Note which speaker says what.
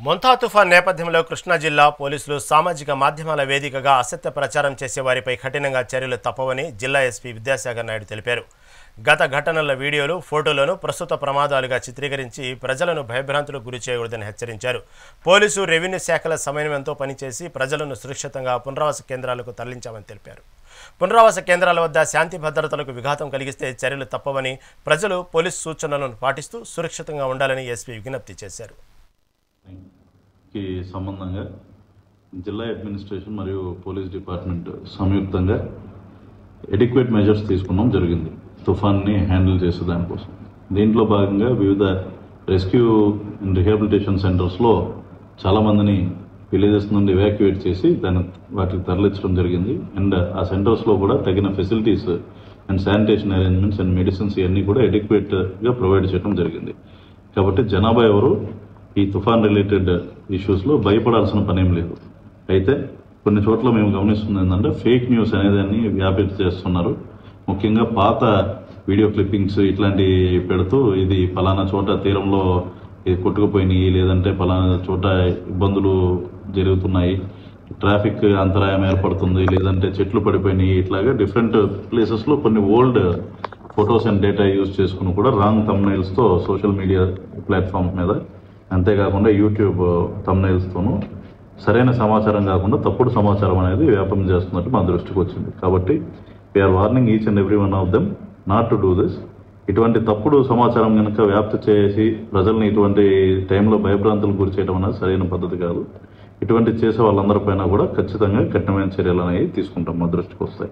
Speaker 1: మొంతా తుఫాన్ నేపథ్యంలో కృష్ణా జిల్లా పోలీసులు సామాజిక మాధ్యమాల వేదికగా అసత్య ప్రచారం చేసే వారిపై కఠినంగా చర్యలు తప్పవని జిల్లా ఎస్పీ విద్యాసాగర్ నాయుడు తెలిపారు. గత ఘటనల వీడియోలు, ఫోటోలను ప్రస్తుత ప్రమాదాలుగా చిత్రీకరించి ప్రజలను భయభ్రాంతులకు గురి చేయకూడదని హెచ్చరించారు. పోలీసు, రెవెన్యూ శాఖల సమన్వయంతో పనిచేసి ప్రజలను సురక్షితంగా పునరావాస కేంద్రాలకు తరలించామని తెలిపారు. పునరావాస కేంద్రాల వద్ద శాంతి భద్రతలకు విఘాతం కలిగిస్తే చర్యలు తప్పవని, ప్రజలు పోలీసు సూచనలను పాటిస్తూ సురక్షితంగా ఉండాలని ఎస్పీ విజ్ఞప్తి చేశారు.
Speaker 2: కి సంబంధంగా జిల్లా అడ్మినిస్ట్రేషన్ మరియు పోలీస్ డిపార్ట్మెంట్ సంయుక్తంగా ఎడిక్వేట్ మెజర్స్ తీసుకున్నాం జరిగింది తుఫాన్ని హ్యాండిల్ చేసే దానికోసం. దీంట్లో భాగంగా వివిధ రెస్క్యూ అండ్ రిహాబిలిటేషన్ సెంటర్స్లో చాలామందిని విలేజెస్ నుండి ఎవాక్యువేట్ చేసి వాటికి తరలించడం జరిగింది. అండ్ ఆ సెంటర్స్లో కూడా తగిన facilities and sanitation arrangements and medicines ఇవన్నీ కూడా ఎడిక్వేట్గా ప్రొవైడ్ చేయడం జరిగింది. కాబట్టి జనాభా ఎవరు ఈ తుఫాన్ రిలేటెడ్ ఇష్యూస్లో భయపడాల్సిన పనేం లేదు. అయితే కొన్ని చోట్ల మేము గమనిస్తుంది ఏంటంటే ఫేక్ న్యూస్ అనేదాన్ని వ్యాప్తి చేస్తున్నారు. ముఖ్యంగా పాత వీడియో క్లిప్పింగ్స్ ఇట్లాంటివి పెడుతూ ఇది ఫలానా చోట తీరంలో ఇది కొట్టుకుపోయినాయి, లేదంటే ఫలానా చోట ఇబ్బందులు జరుగుతున్నాయి, ట్రాఫిక్ అంతరాయం ఏర్పడుతుంది, లేదంటే చెట్లు పడిపోయినాయి, ఇట్లాగా డిఫరెంట్ ప్లేసెస్లో కొన్ని old photos and data use చేసుకుని కూడా రాంగ్ థంబ్నెయిల్స్తో సోషల్ మీడియా ప్లాట్ఫామ్స్ మీద, అంతేకాకుండా యూట్యూబ్ థంబ్నెయిల్స్తోనూ సరైన సమాచారం కాకుండా తప్పుడు సమాచారం అనేది వ్యాపకం చేస్తున్నట్టు మా దృష్టికి వచ్చింది. కాబట్టి we are warning each and every one of them not to do this. ఇటువంటి తప్పుడు సమాచారం కనుక వ్యాప్తి చేసి ప్రజల్ని ఇటువంటి టైంలో భయభ్రాంతులకు గురి చేయడం అనేది సరైన పద్ధతి కాదు. ఇటువంటి చేసే వాళ్ళందరిపైన కూడా ఖచ్చితంగా కఠినమైన చర్యలు అనేవి తీసుకుంటాం, మా దృష్టికి వస్తాయి.